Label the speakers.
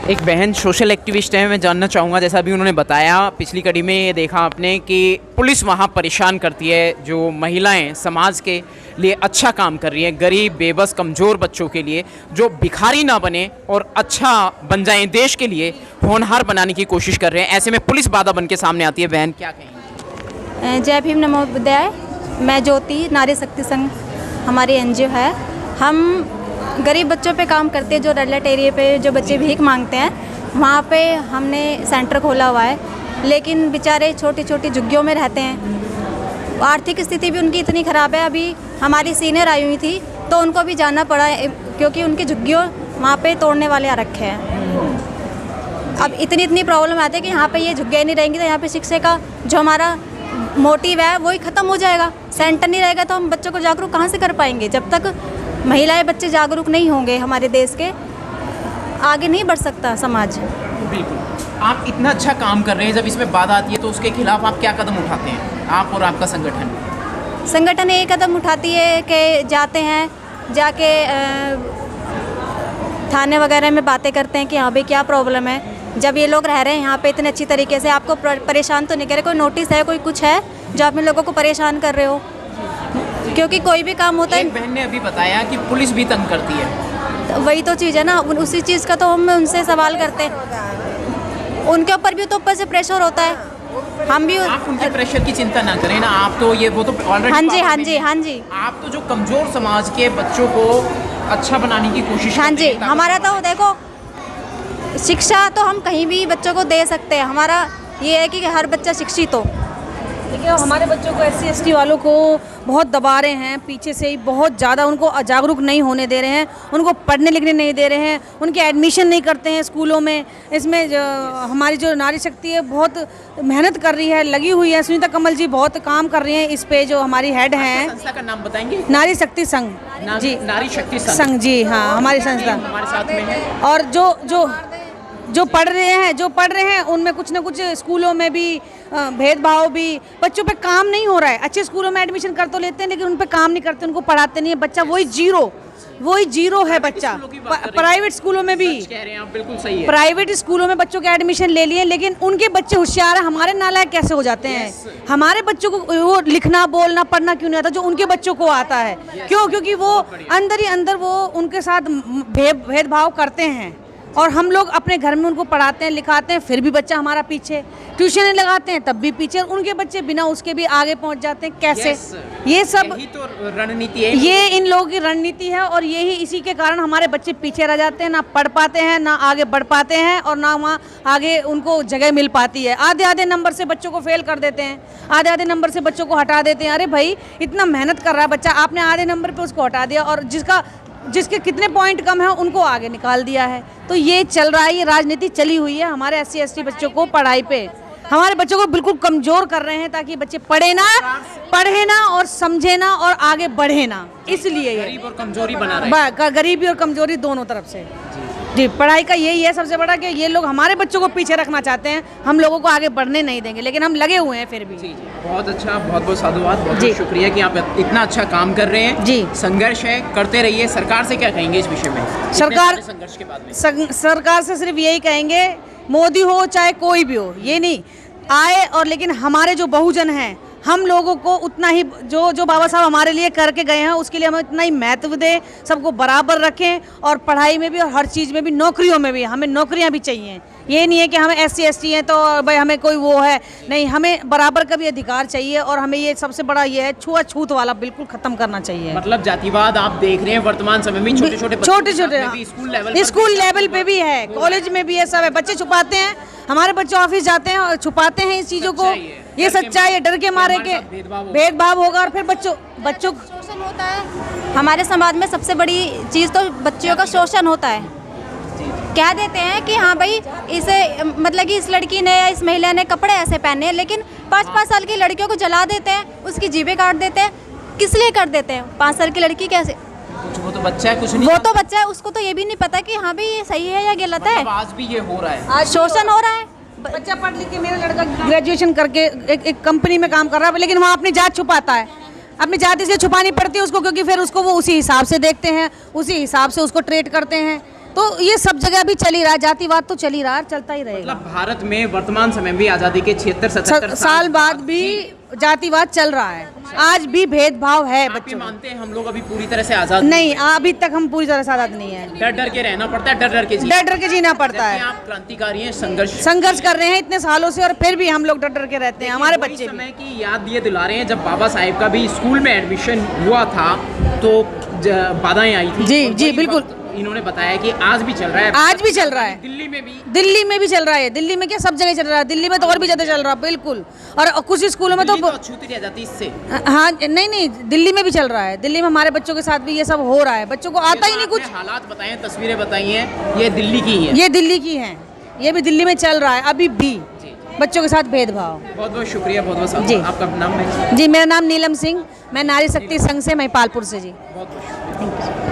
Speaker 1: एक बहन social activist है, मैं जानना चाहूँगा, जैसा अभी उन्होंने बताया, पिछली कड़ी में ये देखा आपने कि पुलिस वहाँ परेशान करती है, जो महिलाएं समाज के लिए अच्छा काम कर रही हैं, गरीब बेबस कमज़ोर बच्चों के लिए, जो भिखारी ना बने और अच्छा बन जाएं, देश के लिए होनहार बनाने की कोशिश कर रहे हैं, ऐसे में पुलिस बाधा बन के सामने आती है। बहन क्या कहेंगी?
Speaker 2: जय भीम नमो बुद्धाय। मैं ज्योति, नारी शक्ति संघ हमारी एनजीओ है। हम गरीब बच्चों पे काम करते हैं, जो रेड लाइट एरिया पे जो बच्चे भीख मांगते हैं, वहाँ पे हमने सेंटर खोला हुआ है। लेकिन बेचारे छोटी छोटी झुग्गियों में रहते हैं, आर्थिक स्थिति भी उनकी इतनी ख़राब है। अभी हमारी सीनियर आई हुई थी तो उनको भी जाना पड़ा क्योंकि उनकी झुग्गियों वहाँ पे तोड़ने वाले आ रखे हैं। अब इतनी प्रॉब्लम आती है कि यहाँ पे ये झुग्गियाँ नहीं रहेंगी तो यहाँ पे शिक्षा का जो हमारा मोटिव है वही ख़त्म हो जाएगा। सेंटर नहीं रहेगा तो हम बच्चों को जागरूक कहाँ से कर पाएंगे? जब तक महिलाएं बच्चे जागरूक नहीं होंगे हमारे देश के, आगे नहीं बढ़ सकता समाज।
Speaker 1: बिल्कुल, आप इतना अच्छा काम कर रहे हैं, जब इसमें बाधा आती है तो उसके खिलाफ आप क्या कदम उठाते हैं, आप और आपका संगठन?
Speaker 2: एक कदम उठाती है कि जाते हैं, जाके थाने वगैरह में बातें करते हैं कि हाँ भाई क्या प्रॉब्लम है। जब ये लोग रह रहे हैं यहाँ पे इतने अच्छी तरीके से, आपको परेशान तो नहीं कर रहे? कोई नोटिस है, कोई कुछ है जो आप इन लोगों को परेशान कर रहे हो? क्योंकि कोई भी काम होता है।
Speaker 1: एक बहन ने अभी बताया कि पुलिस भी तंग करती है,
Speaker 2: तो वही तो चीज़ है ना, उसी चीज़ का तो हम उनसे सवाल करते हैं। उनके ऊपर भी तो ऊपर से प्रेशर होता है, हम भी।
Speaker 1: आप उनके प्रेशर की चिंता ना करें ना, आप तो ये वो तो ऑलरेडी।
Speaker 2: हाँ जी।
Speaker 1: आप तो जो कमज़ोर समाज के बच्चों को अच्छा बनाने की कोशिश।
Speaker 2: हाँ जी, हमारा तो देखो, शिक्षा तो हम कहीं भी बच्चों को दे सकते हैं। हमारा ये है कि हर बच्चा शिक्षित हो।
Speaker 3: देखिए, हमारे बच्चों को SC/ST वालों को बहुत दबा रहे हैं, पीछे से ही बहुत ज़्यादा उनको जागरूक नहीं होने दे रहे हैं, उनको पढ़ने लिखने नहीं दे रहे हैं, उनके एडमिशन नहीं करते हैं स्कूलों में। इसमें हमारी जो नारी शक्ति है बहुत मेहनत कर रही है, लगी हुई है। सुनीता कमल जी बहुत काम कर रही हैं इस पे, जो हमारी हेड हैं।
Speaker 1: संस्था का नाम बताएंगे?
Speaker 3: नारी शक्ति संघ जी।
Speaker 1: नारी शक्ति
Speaker 3: संघ जी, हाँ, हमारी संस्था
Speaker 1: हमारे साथ में है।
Speaker 3: और जो पढ़ रहे हैं उनमें कुछ ना कुछ स्कूलों में भी भेदभाव भी, बच्चों पे काम नहीं हो रहा है। अच्छे स्कूलों में एडमिशन कर तो लेते हैं लेकिन उन पे काम नहीं करते, उनको पढ़ाते नहीं है। बच्चा वही जीरो है बच्चा। प्राइवेट स्कूलों में भी
Speaker 1: कह रहे हैं आप, बिल्कुल सही है।
Speaker 3: प्राइवेट स्कूलों में बच्चों के एडमिशन ले लिए, लेकिन उनके बच्चे होशियार हैं, हमारे नालायक कैसे हो जाते हैं? हमारे बच्चों को वो लिखना बोलना पढ़ना क्यों नहीं आता जो उनके बच्चों को आता है? क्यों? क्योंकि वो अंदर ही अंदर वो उनके साथ भेदभाव करते हैं। और हम लोग अपने घर में उनको पढ़ाते हैं लिखाते हैं, फिर भी बच्चा हमारा पीछे। ट्यूशन लगाते हैं तब भी पीछे, उनके बच्चे बिना उसके भी आगे पहुंच जाते हैं। कैसे? ये सब
Speaker 1: यही तो रणनीति है,
Speaker 3: ये इन लोगों की रणनीति है। और यही इसी के कारण हमारे बच्चे पीछे रह जाते हैं, ना पढ़ पाते हैं, ना आगे बढ़ पाते हैं, और ना वहाँ आगे उनको जगह मिल पाती है। आधे नंबर से बच्चों को फेल कर देते हैं, आधे नंबर से बच्चों को हटा देते हैं। अरे भाई, इतना मेहनत कर रहा है बच्चा, आपने आधे नंबर पर उसको हटा दिया, और जिसके कितने पॉइंट कम है उनको आगे निकाल दिया है। तो ये चल रहा है, ये राजनीति चली हुई है हमारे SC/ST बच्चों को पढ़ाई पे। हमारे बच्चों को बिल्कुल कमज़ोर कर रहे हैं ताकि बच्चे पढ़े ना और समझे ना और आगे बढ़े ना। इसलिए ये
Speaker 1: गरीब और कमजोरी बना रहे हैं।
Speaker 3: गरीबी और कमजोरी दोनों तरफ से जी। पढ़ाई का यही है सबसे बड़ा कि ये लोग हमारे बच्चों को पीछे रखना चाहते हैं, हम लोगों को आगे बढ़ने नहीं देंगे, लेकिन हम लगे हुए हैं फिर भी।
Speaker 1: जी। बहुत अच्छा, बहुत बहुत साधुवाद, बहुत शुक्रिया कि आप इतना अच्छा काम कर रहे हैं जी। संघर्ष है, करते रहिए। सरकार से क्या कहेंगे इस विषय में? संघर्ष के बाद में
Speaker 3: सरकार से सिर्फ यही कहेंगे, मोदी हो चाहे कोई भी हो, ये नहीं आए, और लेकिन हमारे जो बहुजन हैं, हम लोगों को उतना ही जो बाबा साहब हमारे लिए करके गए हैं उसके लिए हमें इतना ही महत्व दें, सबको बराबर रखें, और पढ़ाई में भी और हर चीज़ में भी, नौकरियों में भी हमें नौकरियां भी चाहिए। ये नहीं है कि हमें SC/ST हैं तो भाई हमें कोई वो है, नहीं, हमें बराबर का भी अधिकार चाहिए। और हमें ये सबसे बड़ा ये है, छुआछूत वाला बिल्कुल खत्म करना चाहिए।
Speaker 1: मतलब जातिवाद आप देख रहे हैं वर्तमान समय में छोटे
Speaker 3: स्कूल लेवल पे भी है, कॉलेज में भी है, सब है। बच्चे छुपाते हैं, हमारे बच्चे ऑफिस जाते हैं और छुपाते हैं इस चीज़ों को। ये सच्चाई है, डर के मारे के भेदभाव होगा, और फिर बच्चों
Speaker 2: शोषण होता है। हमारे समाज में सबसे बड़ी चीज़ तो बच्चियों का शोषण होता है। कह देते हैं कि हाँ भाई, इसे मतलब कि इस लड़की ने या इस महिला ने कपड़े ऐसे पहने हैं, लेकिन 5-5 साल की लड़कियों को जला देते हैं, उसकी जीभें काट देते हैं। किस लिए कर देते हैं? 5 साल की लड़की कैसे?
Speaker 1: वो तो बच्चा है, कुछ नहीं।
Speaker 2: वो तो बच्चा है, उसको तो ये भी नहीं पता कि हाँ भाई ये सही है या गलत है।
Speaker 1: आज भी ये हो रहा है,
Speaker 3: आज
Speaker 2: शोषण हो रहा है।
Speaker 3: बच्चा पढ़ लिख के, मेरा लड़का ग्रेजुएशन करके एक कंपनी में काम कर रहा है, लेकिन वहाँ अपनी जात छुपाता है। अपनी जात इसलिए छुपानी पड़ती है उसको, क्योंकि फिर उसको वो उसी हिसाब से देखते हैं, उसी हिसाब से उसको ट्रीट करते हैं। तो ये सब जगह भी चल ही रहा है, जातिवाद तो चल ही रहा है, चलता ही रहेगा।
Speaker 1: मतलब भारत में वर्तमान समय में भी आज़ादी के 76-77
Speaker 3: साल बाद भी जातिवाद चल रहा है, आज भी भेदभाव है
Speaker 1: आप ये
Speaker 3: बच्चों में।
Speaker 1: मानते हैं हम लोग अभी पूरी तरह से आज़ाद
Speaker 3: नहीं, अभी तक हम पूरी तरह से आजाद नहीं है,
Speaker 1: डर डर के रहना पड़ता है, डर डर के
Speaker 3: डर डर के जीना पड़ता है।
Speaker 1: आप क्रांतिकारी हैं,
Speaker 3: संघर्ष कर रहे हैं इतने सालों से और फिर भी हम लोग डर डर के रहते हैं, हमारे
Speaker 1: वही
Speaker 3: बच्चे भी।
Speaker 1: समय की याद ये दिला रहे हैं जब बाबा साहेब का भी स्कूल में एडमिशन हुआ था तो बाधाएं आई थी।
Speaker 3: जी,
Speaker 1: और
Speaker 3: जी,
Speaker 1: वही
Speaker 3: बिल्कुल।
Speaker 1: वक्त इन्होंने बताया कि आज भी चल रहा है,
Speaker 3: आज भी चल रहा है,
Speaker 1: दिल्ली में भी
Speaker 3: चल रहा है, दिल्ली में क्या सब जगह चल रहा है, दिल्ली में तो और भी ज्यादा चल रहा है, बिल्कुल। और कुछ स्कूलों में
Speaker 1: दिल्ली
Speaker 3: तो
Speaker 1: अछूती रह जाती इससे।
Speaker 3: हाँ, नहीं, दिल्ली में भी चल रहा है, दिल्ली में हमारे बच्चों के साथ भी ये सब हो रहा है, बच्चों को आता ही नहीं कुछ।
Speaker 1: आपने हालात बताए हैं, तस्वीरें बताई हैं, ये दिल्ली की ही है।
Speaker 3: ये दिल्ली की हैं, ये भी दिल्ली में चल रहा है अभी भी, बच्चों के साथ भेदभाव।
Speaker 1: बहुत बहुत शुक्रिया, बहुत बहुत
Speaker 3: जी।
Speaker 1: आपका नाम है?
Speaker 3: जी, मेरा नाम नीलम सिंह, मैं नारी शक्ति संघ से महिपालपुर से जी।
Speaker 1: बहुत बहुत शुक्रिया।